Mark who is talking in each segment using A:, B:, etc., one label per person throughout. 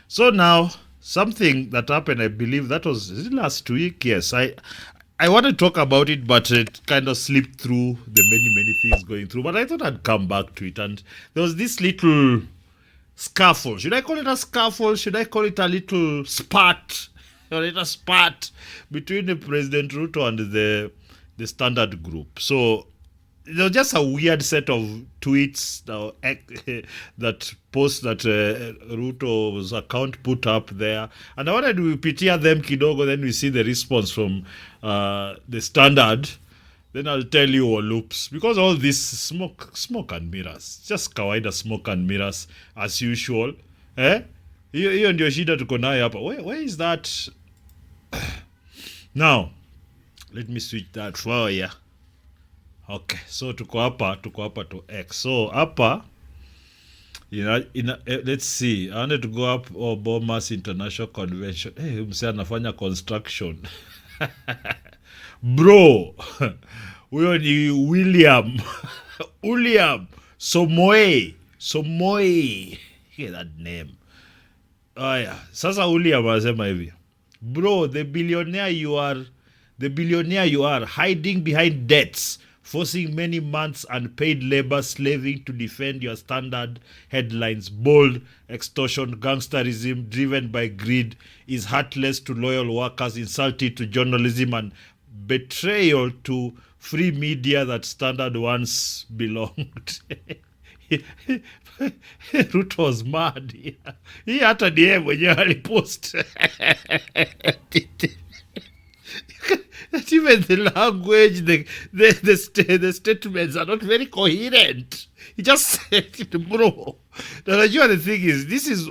A: So now, something that happened, I believe that was is it last week. Yes, I want to talk about it, but it kind of slipped through the many things going through. But I thought I'd come back to it, and there was this little scuffle. Should I call it a scuffle? Should I call it a little spat? Or a spat between the President Ruto and the Standard Group. So it was just a weird set of tweets that post that Ruto's account put up there, and I wanted to pitia them kidogo. Then we see the response from the Standard. Then I'll tell you all loops, because all this smoke and mirrors, just kawaida smoke and mirrors as usual. Hiyo ndio shida tuko nayo hapa. Where is that? Now let me switch that for ya. Okay, so tuko hapa to X. So hapa, let's see. I wanted to go up Bomas International Convention. Hey, mse anafanya construction. Bro, huyo ni William Somoe. Hear that name. Oh yeah. Sasa William anasema hivi. Bro, the billionaire you are hiding behind debts, forcing many months unpaid labor, slaving to defend your Standard headlines. Bold extortion, gangsterism driven by greed is heartless to loyal workers, insulting to journalism, and betrayal to free media that Standard once belonged. Ruto was mad. Hii hata ni yeye mwenyewe alipost. That even the language, the statements are not very coherent. He just said it, bro. Now, the thing is, this is,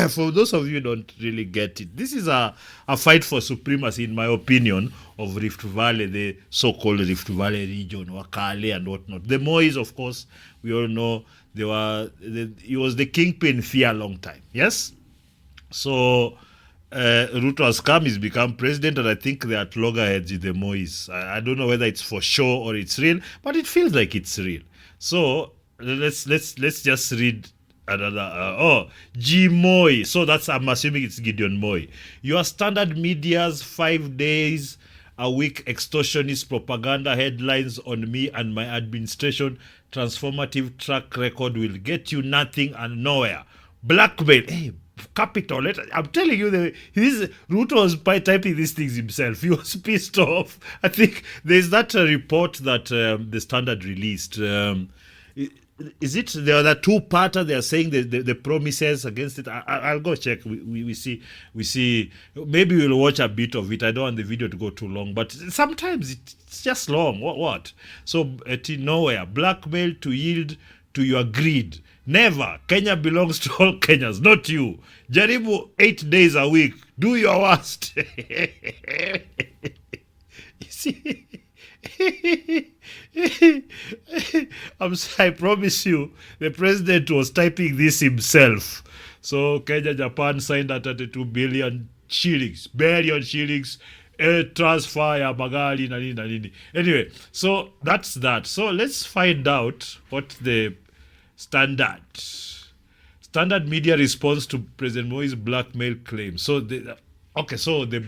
A: for those of you who don't really get it, this is a fight for supremacy, in my opinion, of Rift Valley, the so-called Rift Valley region, Wakale and whatnot. The Mois, of course, we all know, he was the kingpin for a long time, yes? So Ruto has come, he's become president, and I think they're at loggerheads with the Mois. I don't know whether it's for show or it's real, but it feels like it's real. So let's just read another. G Moi. So that's, I'm assuming it's Gideon Moi. Your Standard media's 5 days a week extortionist propaganda headlines on me and my administration transformative track record will get you nothing and nowhere. Blackmail. Hey, capital letter. I'm telling you, Ruto was typing these things himself. He was pissed off. I think there's that report that the Standard released. Is it the other two-parter? They are saying the promises against it. I'll go check. We see. Maybe we'll watch a bit of it. I don't want the video to go too long, but sometimes it's just long. What? So nowhere. Blackmail to yield to your greed. Never. Kenya belongs to all Kenyans, not you. Jaribu 8 days a week. Do your worst. You see? I promise you, the president was typing this himself. So Kenya, Japan signed at 32 billion shillings, transfer ya magari na nini. Anyway, so that's that. So let's find out what the Standard media response to President Moi's blackmail claim. So the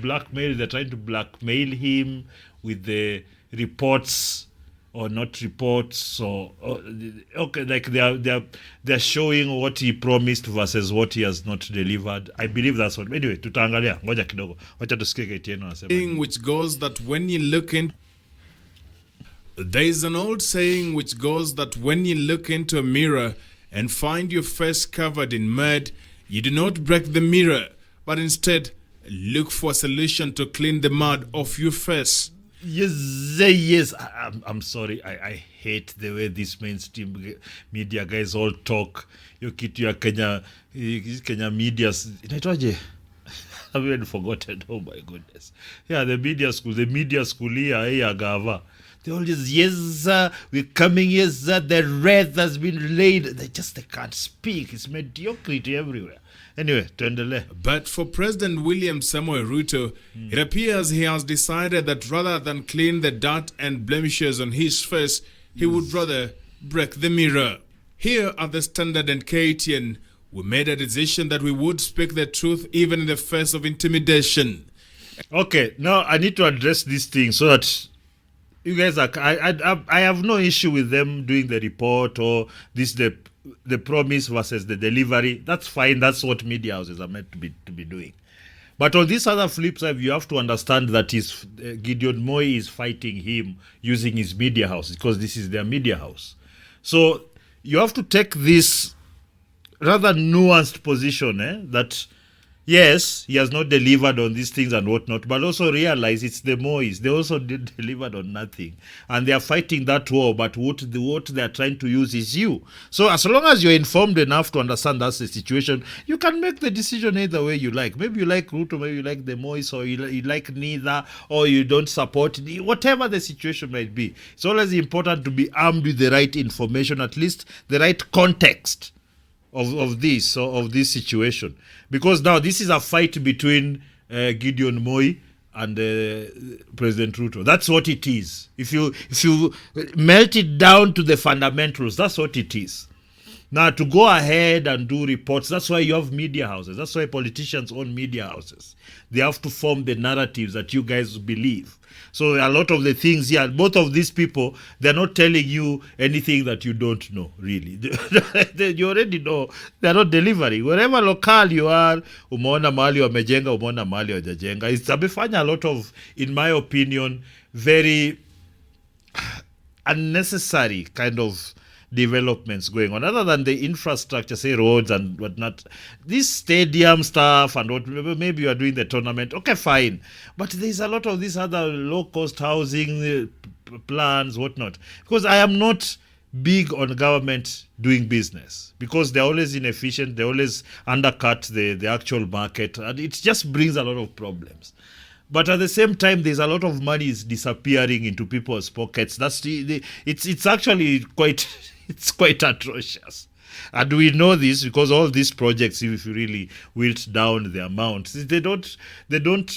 A: blackmail, they're trying to blackmail him with the reports or not reports, like they're showing what he promised versus what he has not delivered. I believe that's what. Anyway, tutaangalia, ngoja kidogo, wacha tusikie tena anasema.
B: Which goes that when you look in, there is an old saying which goes that when you look into a mirror and find your face covered in mud, you do not break the mirror, but instead look for a solution to clean the mud off your face.
A: Yes. I'm sorry. I hate the way these mainstream media guys all talk. Yo kitu ya Kenya media. Inaitwaje? I've even forgotten. Oh my goodness. Yeah, the media school here, Gava. They all just, yes, sir, we're coming, yes, sir, the wrath has been laid. They can't speak. It's mediocrity everywhere. Anyway, tuendelee.
B: But for President William Samoei Ruto, it appears he has decided that rather than clean the dirt and blemishes on his face, he would rather break the mirror. Here at the Standard and KTN, we made a decision that we would speak the truth even in the face of intimidation.
A: Okay, now I need to address this thing so that you guys are. I have no issue with them doing the report or this the promise versus the delivery. That's fine. That's what media houses are meant to be doing. But on this other flip side, you have to understand that Gideon Moi is fighting him using his media house because this is their media house. So you have to take this rather nuanced position that yes, he has not delivered on these things and whatnot, but also realize it's the Mois. They also delivered on nothing. And they are fighting that war, but what they are trying to use is you. So as long as you're informed enough to understand that's the situation, you can make the decision either way you like. Maybe you like Ruto, maybe you like the Mois, or you like neither, or you don't support whatever the situation might be. It's always important to be armed with the right information, at least the right context of this situation, because now this is a fight between Gideon Moi and President Ruto. That's what it is. If you melt it down to the fundamentals, that's what it is. Now, to go ahead and do reports, that's why you have media houses. That's why politicians own media houses. They have to form the narratives that you guys believe. So a lot of the things here, both of these people, they're not telling you anything that you don't know, really. You already know. They're not delivering. Wherever local you are, umeona mahali wamejenga, umeona mahali wajajenga. It's amefanya a lot of, in my opinion, very unnecessary kind of developments going on, other than the infrastructure, say roads and whatnot. This stadium stuff and what, maybe you are doing the tournament, okay, fine, but there's a lot of these other low-cost housing plans, whatnot, because I am not big on government doing business, because they're always inefficient, they always undercut the actual market, and it just brings a lot of problems. But at the same time, there's a lot of money is disappearing into people's pockets. That's it's actually quite it's quite atrocious, and we know this because all these projects, if you really wilt down the amounts, they don't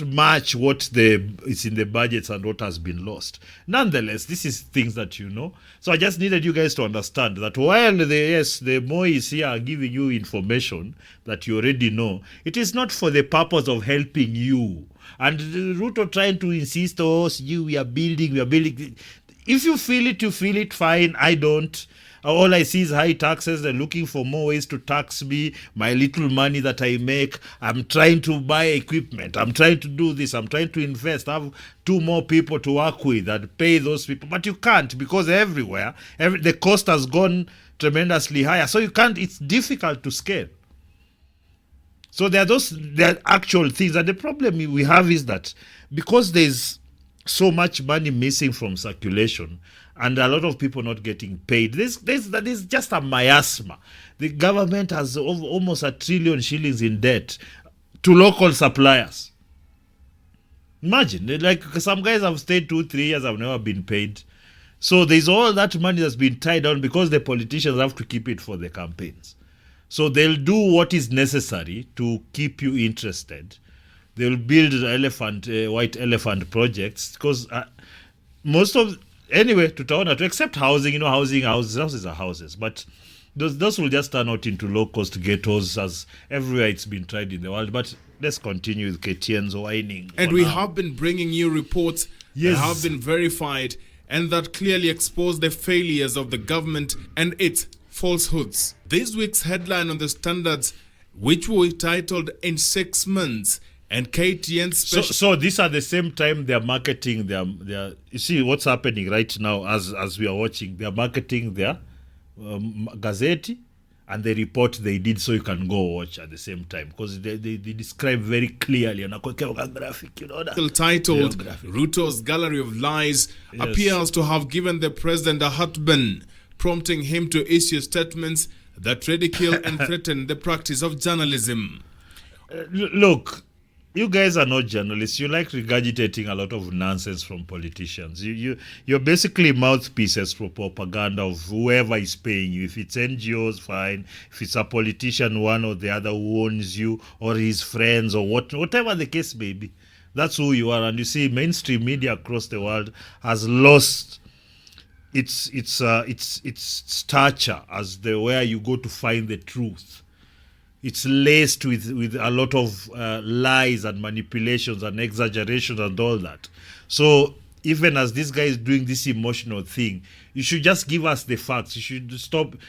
A: match what is in the budgets and what has been lost. Nonetheless, this is things that you know. So I just needed you guys to understand that while the Mois here are giving you information that you already know, it is not for the purpose of helping you. And Ruto trying to insist, we are building. If you feel it, fine. I don't. All I see is high taxes. They're looking for more ways to tax me. My little money that I make, I'm trying to buy equipment. I'm trying to do this. I'm trying to invest. Have 2 more people to work with and pay those people. But you can't, because everywhere, the cost has gone tremendously higher. So you can't. It's difficult to scale. So there are actual things. And the problem we have is that because there's so much money missing from circulation and a lot of people not getting paid, there's just a miasma. The government has almost 1 trillion shillings in debt to local suppliers. Imagine, like some guys have stayed 2-3 years, have never been paid. So there's all that money that's been tied down because the politicians have to keep it for the campaigns. So they'll do what is necessary to keep you interested. They'll build white elephant projects, because tutaona to accept housing, houses are houses, but those will just turn out into low-cost ghettos, as everywhere it's been tried in the world. But let's continue with KTN's whining.
B: And we have been bringing you reports that have been verified and that clearly expose the failures of the government and its falsehoods. This week's headline on the Standards, which we titled "In 6 Months," and KTN special.
A: So these are the same time they are marketing their. You see what's happening right now as we are watching. They are marketing their Gazette and the report they did, so you can go watch at the same time, because they describe very clearly on a graphic,
B: titled "Ruto's Gallery of Lies" appears to have given the president a heartburn, prompting him to issue statements that ridicule and threaten the practice of journalism.
A: Look, you guys are not journalists. You like regurgitating a lot of nonsense from politicians. You're basically mouthpieces for propaganda of whoever is paying you. If it's NGOs, fine. If it's a politician, one or the other who owns you, or his friends, or whatever the case may be, that's who you are. And you see, mainstream media across the world has lost its stature as the where you go to find the truth. It's laced with a lot of lies and manipulations and exaggerations and all that. So even as this guy is doing this emotional thing, you should just give us the facts. You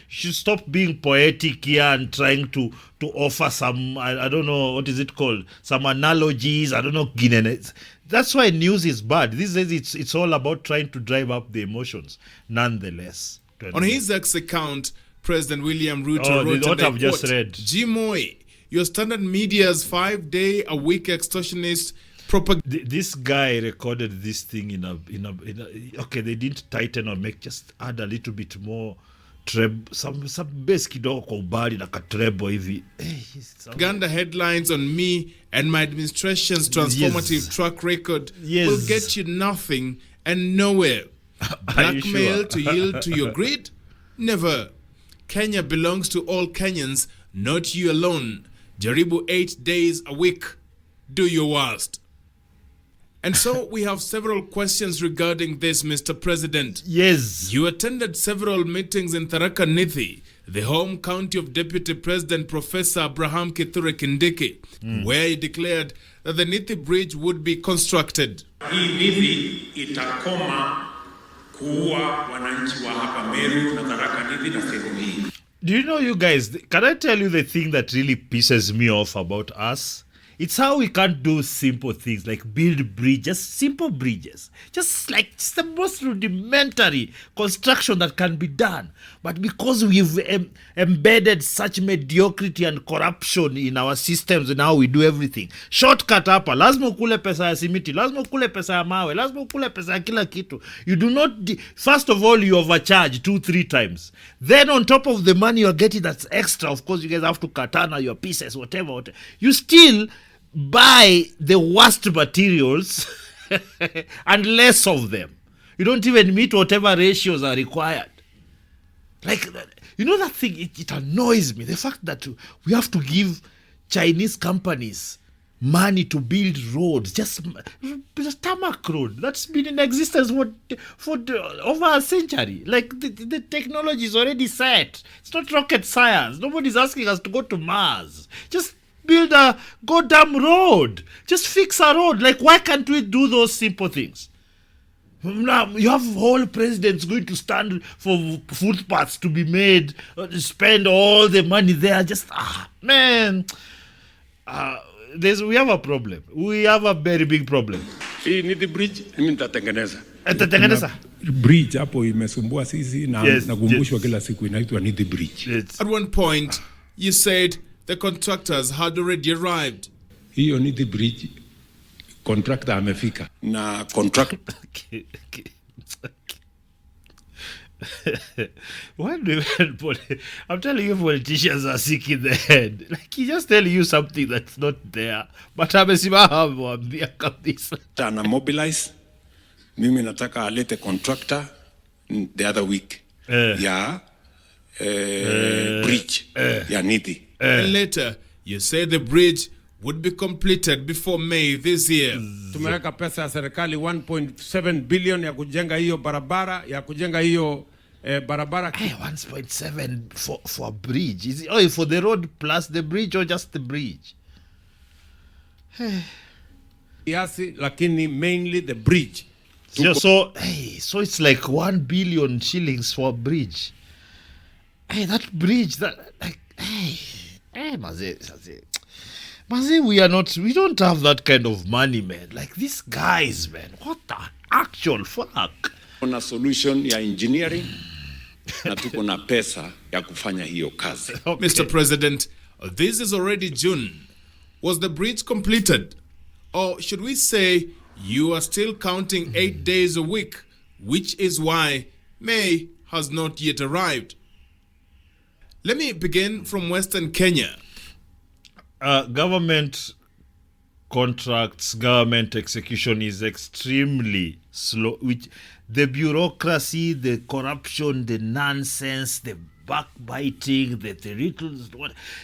A: should stop being poetic here and trying to offer some, I don't know, what is it called, some analogies. I don't know, Guinness. That's why news is bad. These days it's all about trying to drive up the emotions. Nonetheless,
B: on his X account, President William Ruto wrote,
A: what
B: and I
A: I've just
B: quote,
A: read.
B: Gmoy, your standard media's 5-day-a-week extortionist propaganda.
A: This guy recorded this thing in a okay, they didn't tighten or just add a little bit more some bass kidogo kwa ubali na katrebo hivi.
B: Propaganda headlines on me and my administration's transformative track record will get you nothing and nowhere. Blackmail to yield to your greed? Never. Kenya belongs to all Kenyans, not you alone. Jaribu 8 days a week. Do your worst. And so we have several questions regarding this, Mr. President.
A: Yes.
B: You attended several meetings in Tharaka Nithi, the home county of Deputy President Professor Abraham Kithure Kindiki, where he declared that the Nithi Bridge would be constructed.
C: Hii Nithi itakoma kuua wananchi wa hapa Meru na Tharaka Nithi na sehemu hii.
A: Do you know, you guys, can I tell you the thing that really pisses me off about us? It's how we can't do simple things like build bridges, simple bridges. Just the most rudimentary construction that can be done. But because we've embedded such mediocrity and corruption in our systems and how we do everything. Shortcut hapa, lazima ukule pesa ya simiti, lazima ukule pesa ya mawe, lazima ukule pesa ya kila kitu. You do not, first of all, you overcharge 2-3 times. Then on top of the money you're getting that's extra, of course you guys have to katana your pieces, whatever. You still buy the worst materials and less of them. You don't even meet whatever ratios are required. Like, you know that thing, it annoys me. The fact that we have to give Chinese companies money to build roads, just tarmac road that's been in existence for over a century. Like the technology is already set. It's not rocket science. Nobody's asking us to go to Mars. Just build a goddamn road. Just fix a road. Like, why can't we do those simple things? Now, you have whole presidents going to stand for footpaths to be made, spend all the money there. Just, man. We have a problem. We have a very big problem.
C: Hii Nithi Bridge, mimi nitatengeneza.
A: Atatengeneza?
D: Bridge hapo imesumbua sisi na nakumbushwa kila siku inaitwa Nithi Bridge.
B: At one point, you said the contractors had already arrived.
D: Hiyo Nithi Bridge contractor amefika.
C: Na contract.
A: Why do I'm telling you, politicians are sick in the head. Like, he just telling you something that's not there. But amesimama kabisa.
C: Tana mobilize. Mimi nataka alete contractor the other week. Ya bridge. Ya Nithi.
B: And later, you said the bridge would be completed before May this year.
E: Tumeweka pesa ya serikali 1.7 billion ya kujenga hiyo barabara, barabara.
A: 1.7 for a bridge. Is it, for the road plus the bridge or just the bridge?
E: Kiasi, lakini mainly the bridge.
A: So it's like 1 billion shillings for a bridge. That bridge, Maze, we don't have that kind of money, man. Like, these guys, man, what the actual fuck?
C: Kuna solution ya engineering na tuko na pesa ya kufanya hiyo kazi.
B: Okay. Mr. President, this is already June. Was the bridge completed? Or should we say you are still counting 8 days a week, which is why May has not yet arrived? Let me begin from Western Kenya.
A: Government contracts, government execution is extremely slow. Which the bureaucracy, the corruption, the nonsense, the backbiting, the riddles.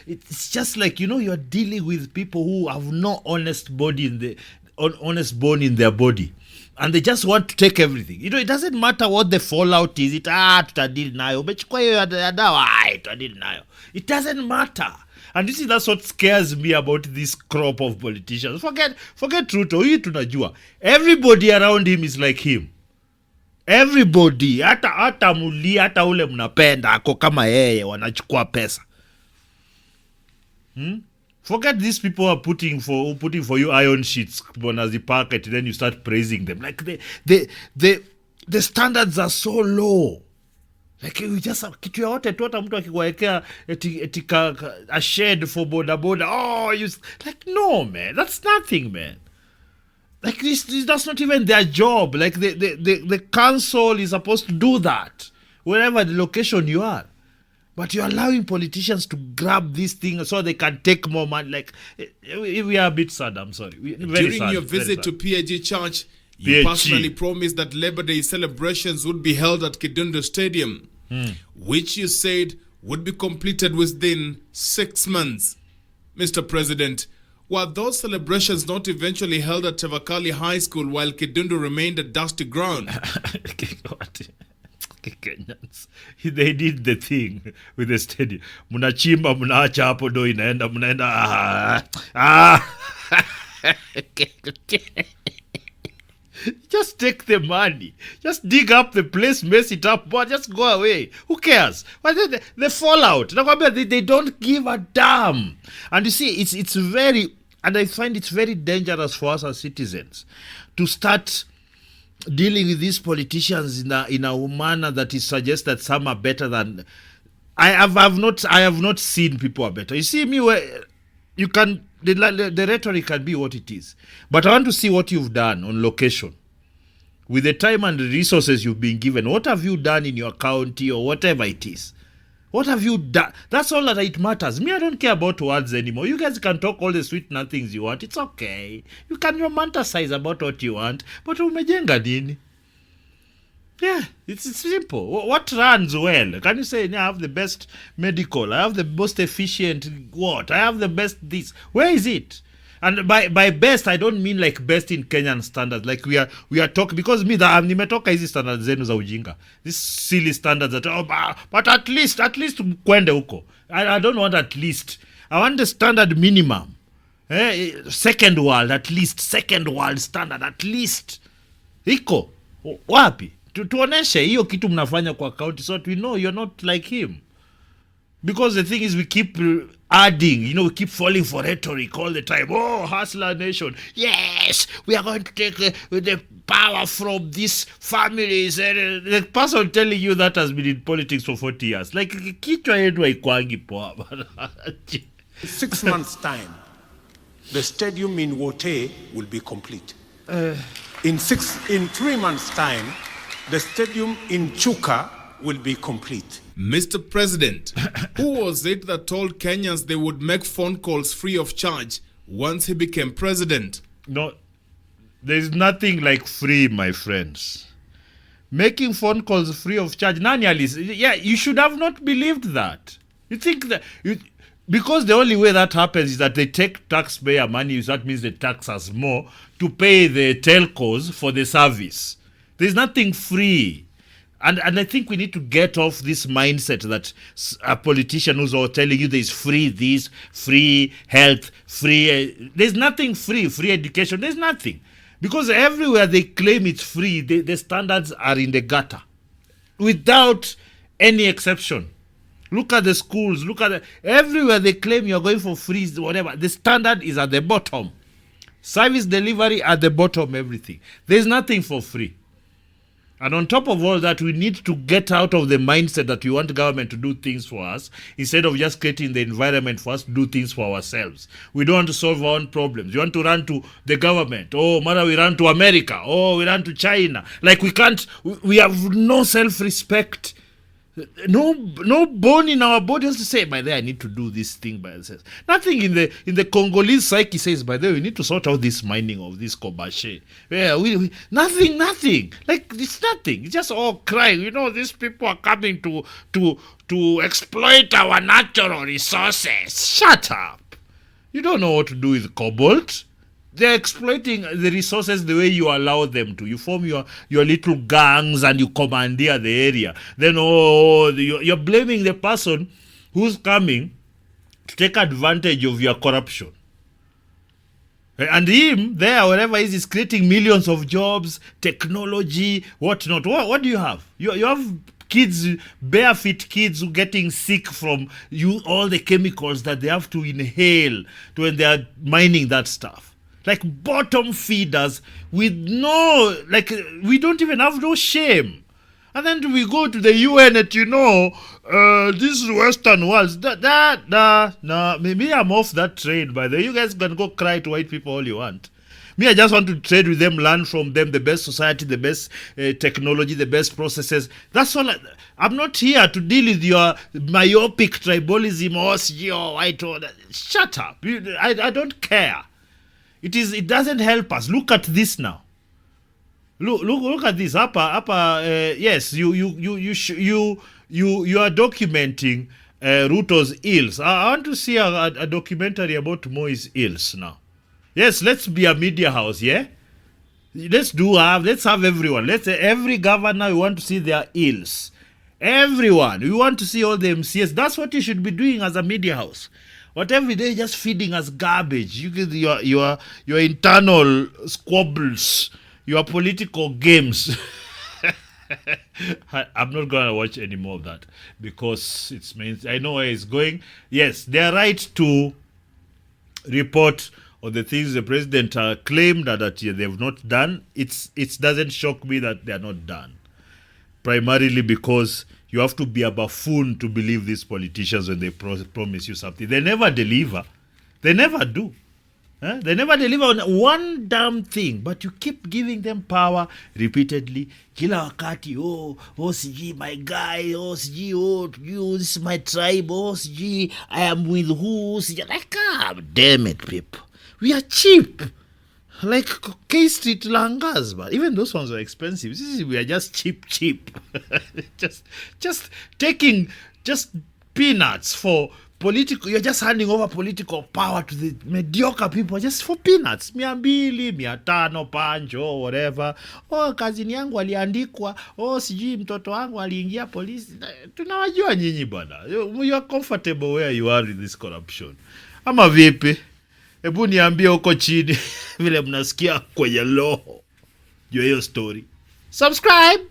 A: It's just like, you're dealing with people who have no honest bone in their body. and they just want to take everything. It doesn't matter what the fallout is. Tutadili nayo. Umechukua hiyo ya dawa, tutadili nayo. It doesn't matter. And you see, that's what scares me about this crop of politicians. Forget Ruto. Hii tunajua. Everybody around him is like him. Everybody, hata muli, hata ule mnapenda ako kama yeye, wanachukua pesa. Forget these people are putting for you iron sheets as the packet, then you start praising them. Like the standards are so low. Like you just kitu yote tu hata mtu akikuwekea a shed for boda. Like no man, that's nothing, man. Like that's not even their job. Like the council is supposed to do that wherever the location you are. But you're allowing politicians to grab this thing so they can take more money. Like, we are a bit sad, I'm sorry.
B: During your visit to PAG Church, you personally promised that Labor Day celebrations would be held at Kidundo Stadium, which you said would be completed within 6 months. Mr. President, were those celebrations not eventually held at Tavakali High School while Kidundo remained a dusty ground?
A: Kenyans, they did the thing with the stadium. Munachimba, munaacha hapo do inaenda, munaenda Just take the money. Just dig up the place, mess it up, but just go away. Who cares? But the fallout. They don't give a damn. And you see, it's very, and I find it's very dangerous for us as citizens to start dealing with these politicians in a manner that is suggests that some are better than. I have not seen people are better. You see me where you can the rhetoric can be what it is, but I want to see what you've done on location with the time and the resources you've been given. What have you done in your county or whatever it is? What have you done? That's all that it matters. Me, I don't care about words anymore. You guys can talk all the sweet nothings you want. It's okay. You can romanticize about what you want. But umejenga nini? Yeah, it's simple. What runs well? Can you say, I have the best medical, I have the most efficient what? I have the best this. Where is it? And by best, I don't mean like best in Kenyan standards. Like we are talking, because me, nimetoka hizi standards zenu za ujinga. These silly standards that, but at least kwende huko. I don't want at least. I want the standard minimum. Second world, at least. Second world standard, at least. Iko. Wapi? Tuoneshe hiyo kitu mnafanya kwa county so that we know you're not like him. Because the thing is, we keep adding, we keep falling for rhetoric all the time. Oh, hustler nation. Yes, we are going to take the power from these families. The person telling you that has been in politics for 40 years. Like, kichwa yetu haikuangi poa.
F: 6 months' time, the stadium in Wote will be complete. In 3 months' time, the stadium in Chuka will be complete.
B: Mr. President, who was it that told Kenyans they would make phone calls free of charge once he became president?
A: No, there's nothing like free, my friends. Making phone calls free of charge. Nani Alice? Yeah, you should have not believed that. You think that because the only way that happens is that they take taxpayer money, that means they tax us more to pay the telcos for the service. There's nothing free. And I think we need to get off this mindset that a politician who's all telling you there's free this, free health, free. There's nothing free education. There's nothing. Because everywhere they claim it's free, the standards are in the gutter. Without any exception. Look at the schools. Everywhere they claim you're going for free, whatever. The standard is at the bottom. Service delivery at the bottom, everything. There's nothing for free. And on top of all that, we need to get out of the mindset that we want government to do things for us instead of just creating the environment for us to do things for ourselves. We don't want to solve our own problems. We want to run to the government. Oh, mother, we run to America. Oh, we run to China. Like we have no self-respect. No bone in our body has to say, by the way, I need to do this thing by ourselves. Nothing in the Congolese psyche says, by the way, we need to sort out this mining of this Kobashe. Yeah, nothing. Like, it's nothing. It's just all crying. These people are coming to exploit our natural resources. Shut up. You don't know what to do with cobalt. they're exploiting the resources the way you allow them to. You form your little gangs and you commandeer the area. Then, you're blaming the person who's coming to take advantage of your corruption. And him, there, wherever he is creating millions of jobs, technology, whatnot. What do you have? You have kids, barefoot kids who getting sick from all the chemicals that they have to inhale when they are mining that stuff. Like bottom feeders with we don't even have no shame. And then we go to the UN and this is Western world. Maybe I'm off that train, by the way. You guys can go cry to white people all you want. Me, I just want to trade with them, learn from them, the best society, the best technology, the best processes. That's all. I'm not here to deal with your myopic tribalism or white. Shut up. I don't care. It doesn't help us. Look at this now. Look at this. Yes, you are documenting Ruto's ills. I want to see a documentary about Moi's ills now. Yes, let's be a media house, yeah? Let's have everyone. Every governor, we want to see their ills. Everyone. We want to see all the MCS. That's what you should be doing as a media house. But every day just feeding us garbage. You get your internal squabbles, your political games. I'm not going to watch any more of that because I know where it's going. Yes, they are right to report on the things the president claimed that they have not done. It doesn't shock me that they are not done. Primarily because you have to be a buffoon to believe these politicians when they promise you something. They never deliver. They never do. They never deliver on one damn thing, but you keep giving them power repeatedly. Kila wakati, siji, my guy, siji, you, this is my tribe, siji, I am with who, siji. Like, God damn it, people. We are cheap. Like K Street Langas, but even those ones are expensive. We are just cheap. just taking peanuts for political. You're just handing over political power to the mediocre people just for peanuts. 200, 500 panjo, whatever. Kazini yangu aliandikwa. Sijui mtoto wangu aliingia polisi. Tunawajua nyinyi bwana. You are comfortable where you are in this corruption. Ama vipi? Ebu niambie huko chini vile mnasikia kwenye law juu hiyo story. Subscribe.